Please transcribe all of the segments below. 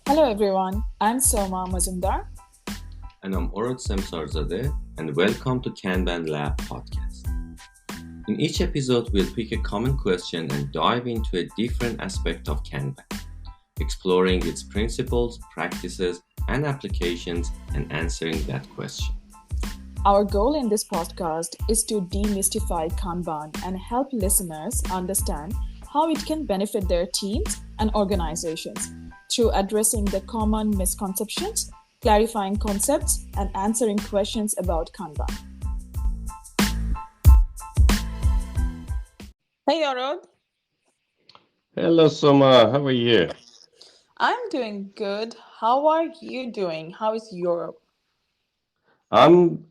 Hello everyone, I'm Soma Mazumdar. And I'm Orod and welcome to Kanban Lab podcast. In each episode, we'll pick a common question and dive into a different aspect of Kanban, exploring its principles, practices, and applications, and answering that question. Our goal in this podcast is to demystify Kanban and help listeners understand how it can benefit their teams and organizations through addressing the common misconceptions, clarifying concepts, and answering questions about Kanban. Hey, Orod. Hello, Soma. How are you? I'm doing good. How are you doing? How is Europe? I'm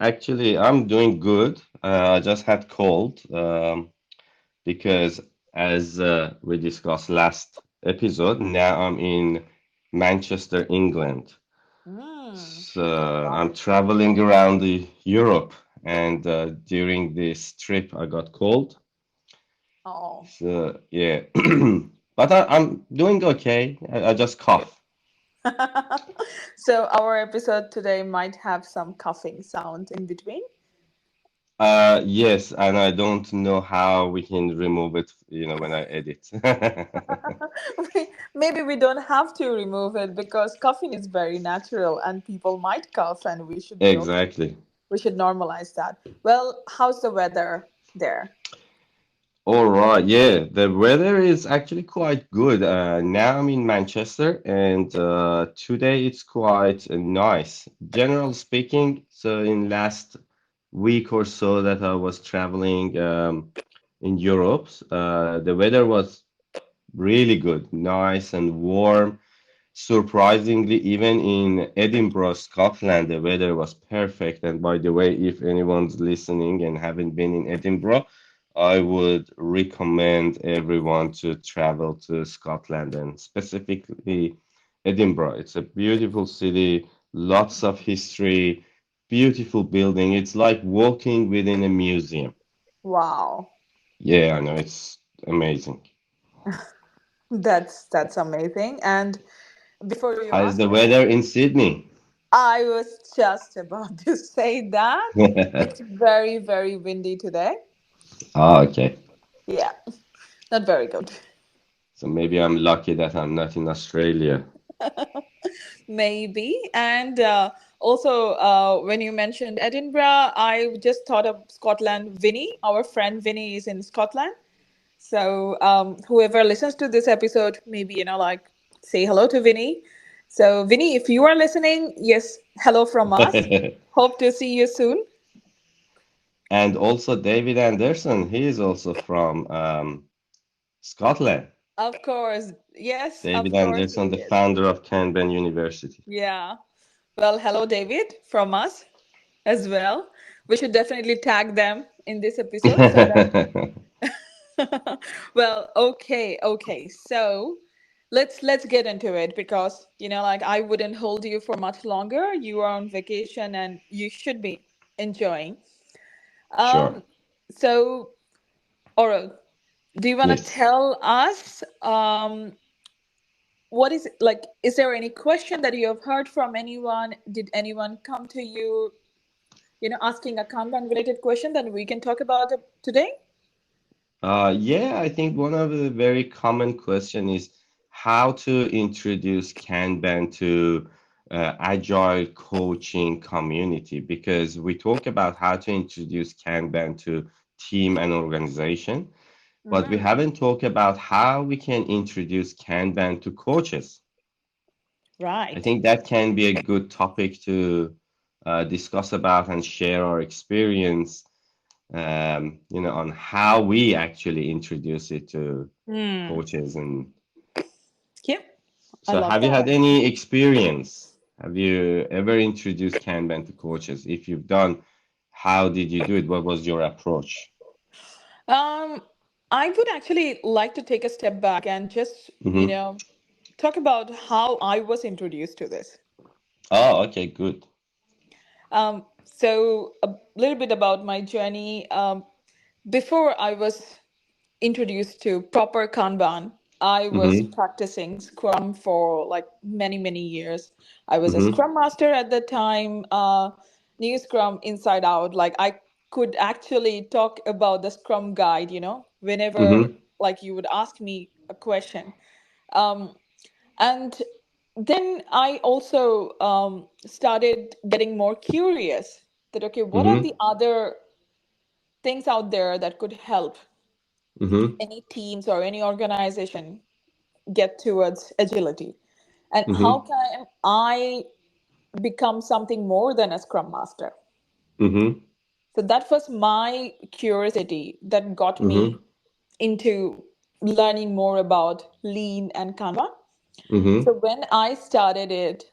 doing good. I just had cold because as we discussed last episode, now I'm in Manchester, England. So I'm traveling around the Europe, and during this trip, I got cold. Oh. So yeah, but I'm doing okay. I just cough. So our episode today might have some coughing sound in between. Yes, and I don't know how we can remove it, when I edit. Maybe we don't have to remove it because coughing is very natural and people might cough and we should be okay. Exactly. We should normalize that. Well, how's the weather there? All right. Yeah, the weather is actually quite good. Now I'm in Manchester, and today it's quite nice. General speaking, so in last week or so that I was traveling in Europe, the weather was really good, nice and warm. Surprisingly, even in Edinburgh, Scotland, the weather was perfect. And by the way, if anyone's listening and haven't been in Edinburgh, I would recommend everyone to travel to Scotland and specifically Edinburgh. It's a beautiful city, lots of history, beautiful building. It's like walking within a museum. Wow. Yeah, I know, it's amazing. That's amazing. And before you How is ask the me, weather in Sydney? I was just about to say that it's very, very windy today. Ah, okay. Yeah, not very good. So maybe I'm lucky that I'm not in Australia. Maybe. And also, when you mentioned Edinburgh, I just thought of Scotland. Vinny, our friend Vinny, is in Scotland. So whoever listens to this episode, maybe, say hello to Vinny. So, Vinny, if you are listening, yes, hello from us. Hope to see you soon. And also David Anderson, he is also from Scotland. Of course. Yes, David of course, Anderson, the David. founder of Kanban University. Yeah. Well, hello, David, from us as well. We should definitely tag them in this episode so that well, okay. So let's get into it because I wouldn't hold you for much longer. You are on vacation and you should be enjoying. Sure. Um, so Oral, do you want to Yes. tell us what is like? Is there any question that you have heard from anyone? Did anyone come to you, asking a Kanban related question that we can talk about it today? Yeah, I think one of the very common question is how to introduce Kanban to agile coaching community because we talk about how to introduce Kanban to team and organization, but we Mm, haven't talked about how we can introduce Kanban to coaches. I right. think that can be a good topic to discuss about and share our experience, on how we actually introduce it to Hmm. coaches. And Yep. I so, love have you that. had any experience? Have you ever introduced Kanban to coaches? If you've done, how did you do it? What was your approach? Um, I would actually like to take a step back and just, Mm-hmm. talk about how I was introduced to this. Oh, okay, good. So a little bit about my journey. Before I was introduced to proper Kanban, I was Mm-hmm. practicing Scrum for like many, many years. I was a Mm-hmm. Scrum master at the time, new Scrum inside out. Like I could actually talk about the Scrum guide, whenever Mm-hmm. like you would ask me a question. Um, and then I also started getting more curious that, okay, what are Mm-hmm. the other things out there that could help Mm-hmm. any teams or any organization get towards agility? And how Mm-hmm. can I become something more than a scrum master? Mm-hmm. So that was my curiosity that got me Mm-hmm. into learning more about lean and Kanban. So Mm-hmm. when I started it,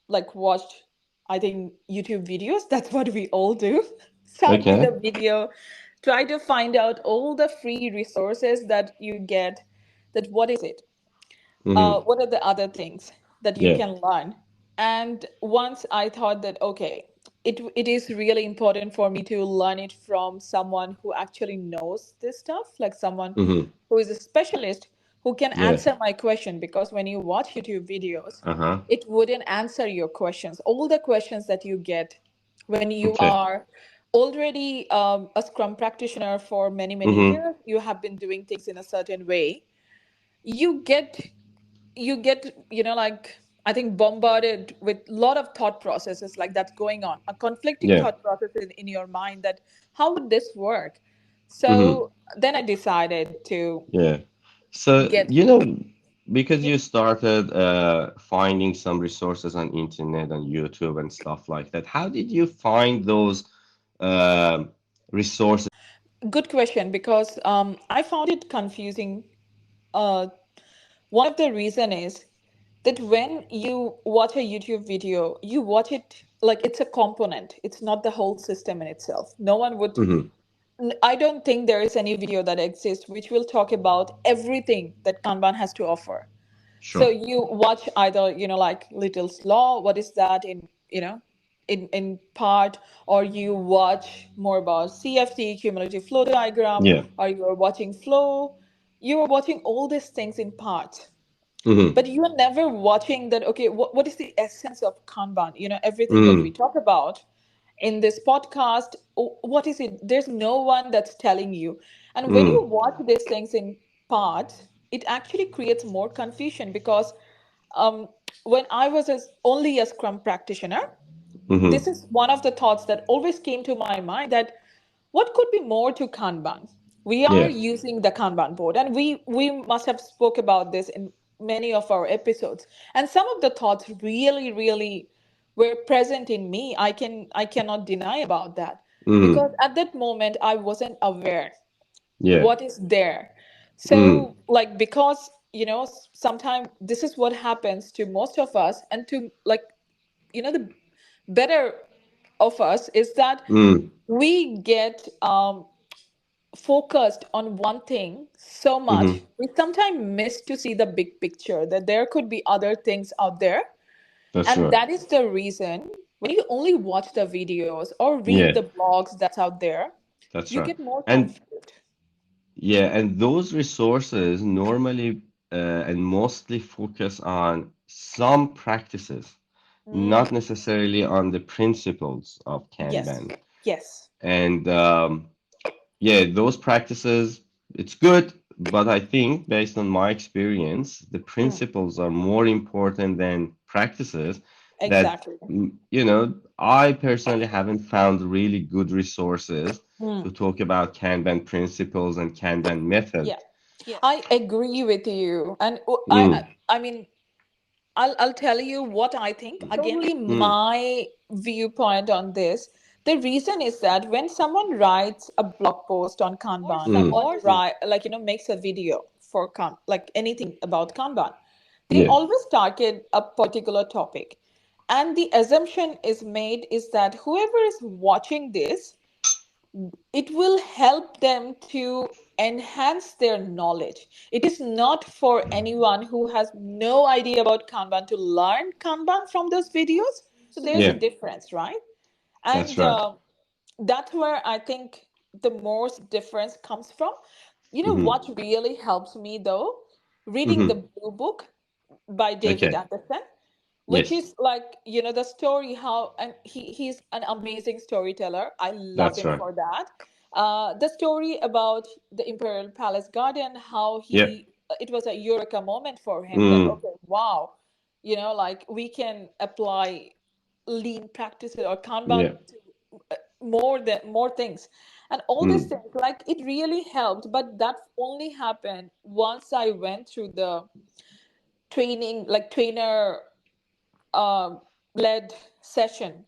like watched, I think, YouTube videos. That's what we all do. Start with a Okay. video, try to find out all the free resources that you get. That what is it? Mm-hmm. What are the other things that you Yeah. can learn? And once I thought that, okay, it is really important for me to learn it from someone who actually knows this stuff, like someone Mm-hmm. who is a specialist who can Yeah. answer my question. Because when you watch YouTube videos, Uh-huh. it wouldn't answer your questions, all the questions that you get when you Okay. are already a scrum practitioner for many, many Mm-hmm. years. You have been doing things in a certain way. You get like, I think, bombarded with a lot of thought processes like that's going on, a conflicting Yeah. thought process in your mind, that how would this work? Mm-hmm. So then I decided to Yeah. So, get. because Yeah, you started finding some resources on internet and YouTube and stuff like that, how did you find those resources? good question, because I found it confusing. One of the reason is that when you watch a YouTube video, you watch it like it's a component, it's not the whole system in itself. No one would. Mm-hmm. I don't think there is any video that exists which will talk about everything that Kanban has to offer. So Sure. you watch either, like Little's Law, what is that in part, or you watch more about CFD, cumulative flow diagram, Yeah. or you are watching flow. You are watching all these things in parts, Mm-hmm. but you are never watching that, okay, what is the essence of Kanban? Everything that we Mm-hmm. talk about in this podcast, what is it? There's no one that's telling you. And when you Mm-hmm. watch these things in parts, it actually creates more confusion, because um, when I was only a scrum practitioner, this Mm-hmm. is one of the thoughts that always came to my mind, that what could be more to Kanban? We are Yeah. using the Kanban board, and we must have spoke about this in many of our episodes. And some of the thoughts really, really were present in me. I cannot deny about that, Mm-hmm. because at that moment I wasn't aware Yeah. what is there. Mm-hmm. So, like, because sometimes this is what happens to most of us, and to, like, the better of us is that Mm-hmm. we get focused on one thing so much, Mm-hmm. we sometimes miss to see the big picture, that there could be other things out there. That's And right. that is the reason, when you only watch the videos or read Yeah. the blogs that's out there, That's you right. get more And confused. yeah, and those resources normally and mostly focus on some practices, Mm, not necessarily on the principles of yes, Kanban. yes. And yeah, those practices, it's good, but I think based on my experience, the Mm, principles are more important than practices that, exactly. I personally haven't found really good resources Mm, to talk about Kanban principles and Kanban yeah, method. I agree with you. And Mm, I mean, I'll tell you what I think. Again, it's totally mm, my viewpoint on this. The reason is that when someone writes a blog post on Kanban, mm, or like, makes a video for like anything about Kanban, they yeah, always target a particular topic. And the assumption is made is that whoever is watching this, it will help them to enhance their knowledge. It is not for anyone who has no idea about Kanban to learn Kanban from those videos. So there's a yeah, difference, right? that's And right. that's where I think the most difference comes from. Mm-hmm, What really helps me though? reading the Hmm. Blue Book by David Okay. Anderson, which Yes, is like, the story how, and he's an amazing storyteller. I love that's him right. for that. The story about the Imperial Palace Garden, how Yeah. it was a eureka moment for him, that Mm, okay, wow, like we can apply lean practices or yeah. Kanban to more things, and all these Mm, things, like it really helped. But that only happened once I went through the training, like trainer uh, led session,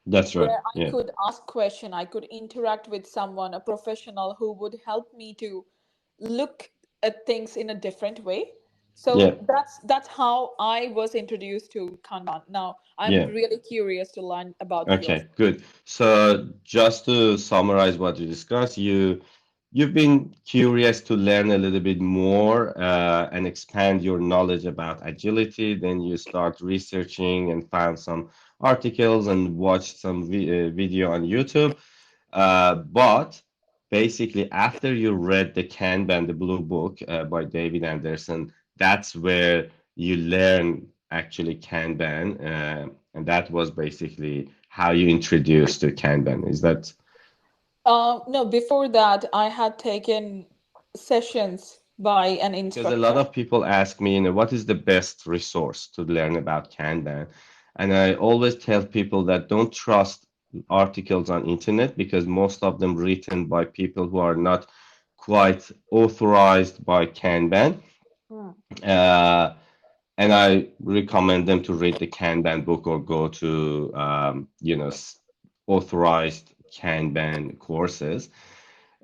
that's right. where I Yeah. could ask question, I could interact with someone, a professional who would help me to look at things in a different way. Yeah. So that's how I was introduced to Kanban. Now I'm Yeah. really curious to learn about yours. Okay, good. So just to summarize what you discussed, you've been curious to learn a little bit more and expand your knowledge about agility. Then you start researching and found some articles and watched some video on YouTube. But basically, after you read the Kanban, the Blue Book by David Anderson, that's where you learn actually Kanban, and that was basically how you introduced to Kanban. Is that No, before that, I had taken sessions by an because a lot instructor. of people ask me, what is the best resource to learn about Kanban? And I always tell people that don't trust articles on internet because most of them written by people who are not quite authorized by Kanban. Hmm. Uh, and I recommend them to read the Kanban book or go to authorized Kanban courses.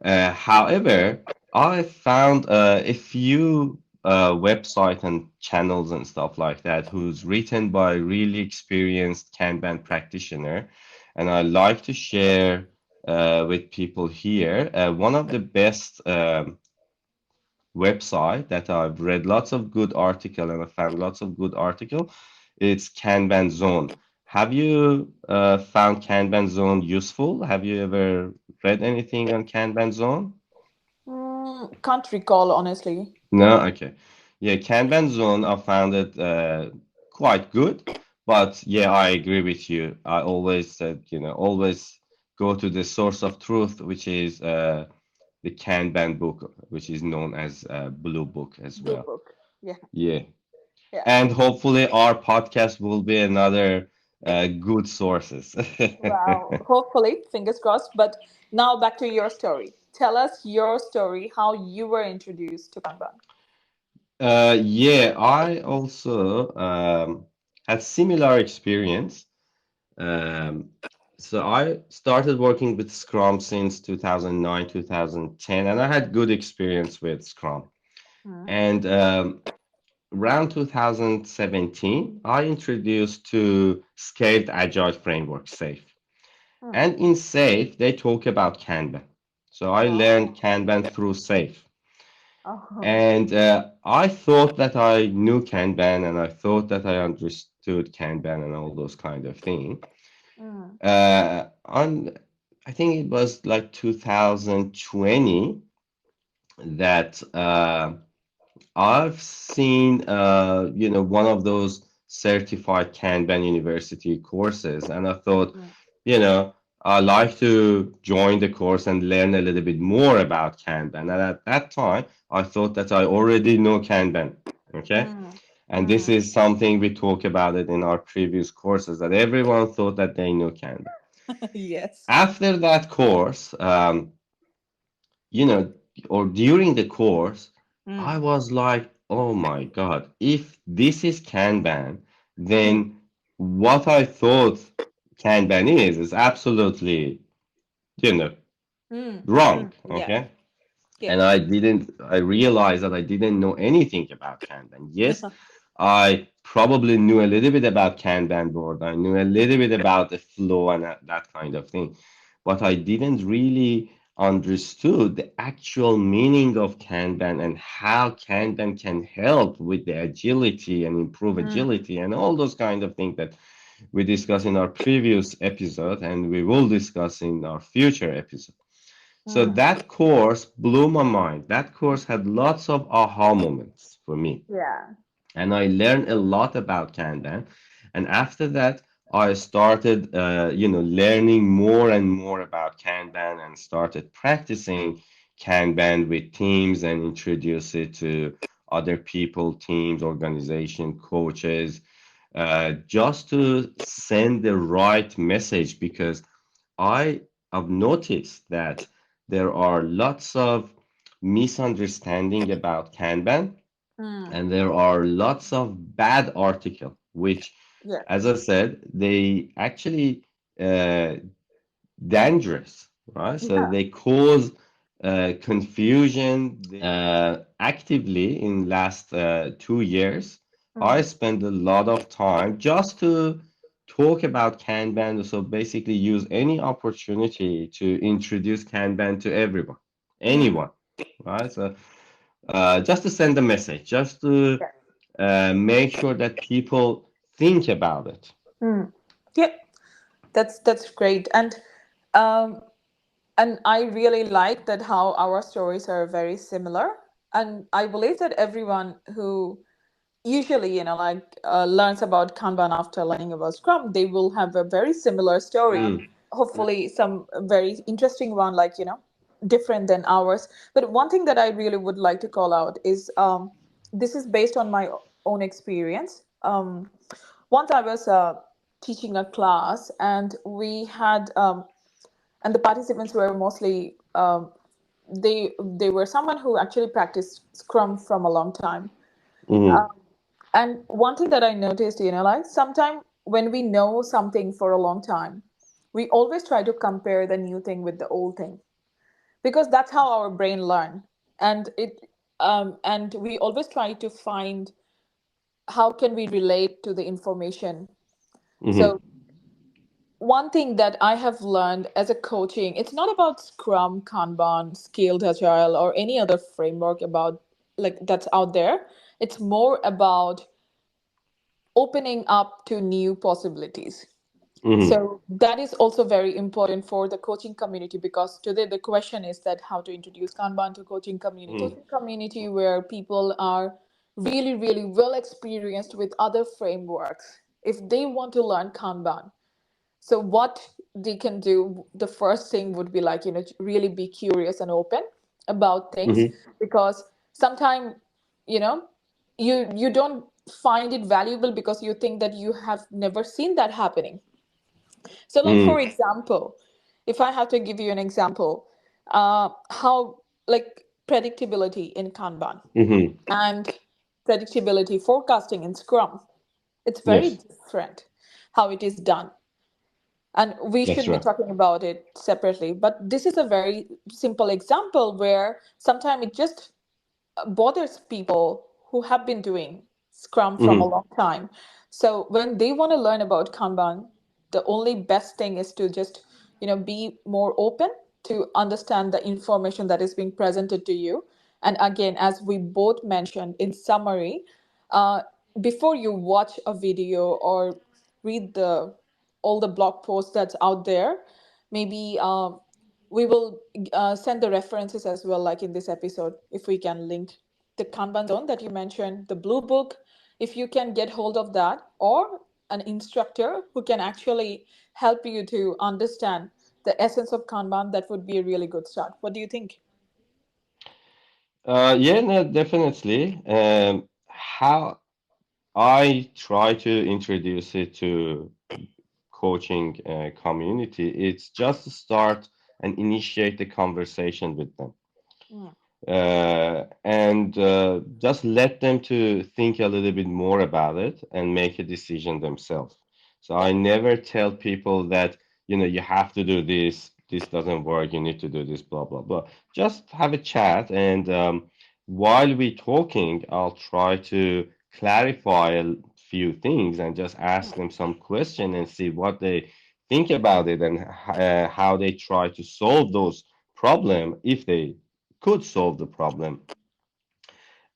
However, I found a few website and channels and stuff like that who's written by really experienced Kanban practitioner, and I like to share with people here. One of the best website that I've read lots of good article and I found lots of good article. It's Kanban Zone. Have you found Kanban Zone useful? Have you ever read anything on Kanban Zone? Can't recall honestly. No? Okay. Yeah, Kanban Zone, I found it quite good. But yeah, I agree with you. I always said, always go to the source of truth, which is the Kanban book, which is known as Blue Book as Blue well. book. Yeah, Yeah. yeah. And hopefully our podcast will be another good sources. Wow. Hopefully, fingers crossed. But now back to your story. Tell us your story, how you were introduced to Kanban. Yeah, I also had similar experience. Um, so I started working with Scrum since 2009, 2010, and I had good experience with Scrum. Hmm. And around 2017, I introduced to Scaled Agile Framework, SAFe. Hmm. And in SAFe, they talk about Kanban. So I learned Oh. Kanban through SAFe. Oh. And I thought that I knew Kanban and I thought that I understood Kanban and all those kind of things. Hmm. On, I think it was like 2020 that I've seen, one of those certified Kanban University courses, and I thought, Hmm. you know, I like to join the course and learn a little bit more about Kanban. And at that time, I thought that I already know Kanban. Okay. Hmm. And this Hmm. is something we talk about it in our previous courses that everyone thought that they knew Kanban. Yes. After that course, you know, or during the course, I Hmm. was like, oh my God, if this is Kanban, Hmm. then what I thought Kanban is absolutely, you know, Hmm. Hmm. wrong. Yeah. Okay. Yeah. And I realized that I didn't know anything about Kanban. Yes, I probably knew a little bit about Kanban board. I knew a little bit about the flow and that kind of thing, but I didn't really understood the actual meaning of Kanban and how Kanban can help with the agility and improve Hmm. agility and all those kind of things that we discussed in our previous episode and we will discuss in our future episode. So Hmm. that course blew my mind. That course had lots of aha moments. for me. Yeah. And I learned a lot about Kanban. And after that, I started, learning more and more about Kanban and started practicing Kanban with teams and introduce it to other people, teams, organization, coaches, just to send the right message because I have noticed that there are lots of misunderstanding about Kanban Mm. and there are lots of bad article which as Yes. I said they actually uh, dangerous, right? So Yeah. they cause confusion. Actively in last 2 years I Mm. spent a lot of time just to talk about Kanban, so basically use any opportunity to introduce Kanban to everyone, Mm. anyone, right? So just to send a message, just to Yeah. make sure that people think about it. Mm. Yeah. That's great. Um, and I really like that how our stories are very similar. And I believe that everyone who usually, learns about Kanban after learning about Scrum, they will have a very similar story. Mm, Hopefully, some very interesting one, different than ours. But one thing that I really would like to call out is this is based on my own experience. Once I was teaching a class, and we had and the participants were mostly they were someone who actually practiced Scrum from a long time. mm, And one thing that I noticed, sometimes when we know something for a long time, we always try to compare the new thing with the old thing because that's how our brain learn. And we always try to find how can we relate to the information. mm, So one thing that I have learned as a coaching, it's not about Scrum, Kanban, Scaled Agile, or any other framework about like that's out there. It's more about opening up to new possibilities. mm, So that is also very important for the coaching community because today the question is that how to introduce Kanban to mm, coaching community where people are really, really well experienced with other frameworks. If they want to learn Kanban, so what they can do, the first thing would be really be curious and open about things mm, because sometimes you know you don't find it valuable because you think that you have never seen that happening. So like for mm, example, if I have to give you an example, how like predictability in Kanban mm. and predictability forecasting in Scrum, it's very Yes, different how it is done, and we that's should be right. talking about it separately, but this is a very simple example where sometimes it just bothers people who have been doing Scrum from a Mm, long time. So when they want to learn about Kanban, the only best thing is to just be more open to understand the information that is being presented to you. And again, as we both mentioned in summary, uh, before you watch a video or read the all the blog posts that's out there, maybe we will send the references as well, like in this episode, if we can link the Kanban zone that you mentioned, the blue book, if you can get hold of that, or an instructor who can actually help you to understand the essence of Kanban, that would be a really good start. What do you think? yeah, no, definitely. How I try to introduce it to coaching community, it's just to start and initiate the conversation with them. Mm. And just let them to think a little bit more about it and make a decision themselves. So Yeah. I never tell people that, you have to do this, this doesn't work, you need to do this, blah, blah, blah. Just have a chat. And while we talking, I'll try to clarify a few things and just ask them some question and see what they think about it and how they try to solve those problem if they could solve the problem.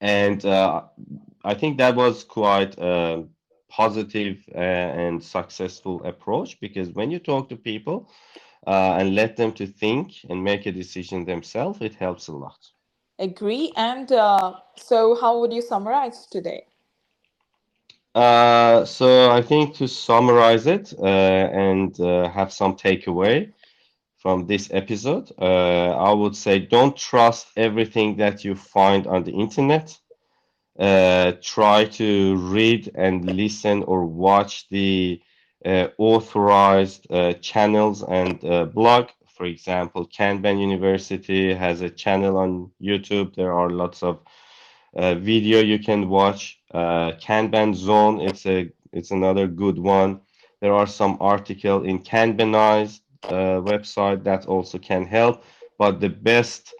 And I think that was quite a positive and successful approach because when you talk to people and let them to think and make a decision themselves, it helps a lot. Agree. And so, how would you summarize today? So I think to summarize it and have some takeaway from this episode, I would say don't trust everything that you find on the internet. Try to read and listen or watch the authorized channels and blog. For example, Kanban University has a channel on YouTube. There are lots of video you can watch. Kanban Zone, it's another good one. There are some article in Kanbanized website that also can help, but the best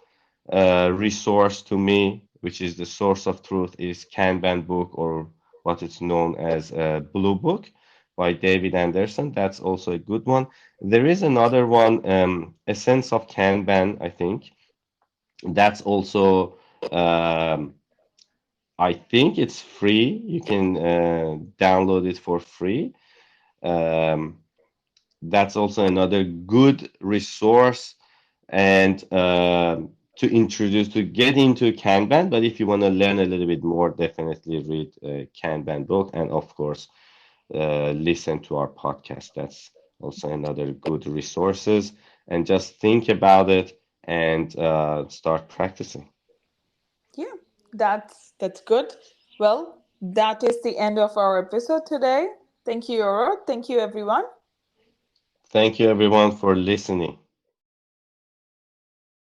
resource to me, which is the source of truth, is Kanban book or what is known as Blue Book by David Anderson. That's also a good one. There is another one, Essence of Kanban, I think. That's also I think it's free. You can download it for free. Um, that's also another good resource and to introduce to get into Kanban. But if you want to learn a little bit more, definitely read Kanban book and of course listen to our podcast. That's also another good resources. And just think about it and start practicing. Yeah, that's good. Well, that is the end of our episode today. Thank you, Aurora. Thank you, everyone. Thank you everyone for listening.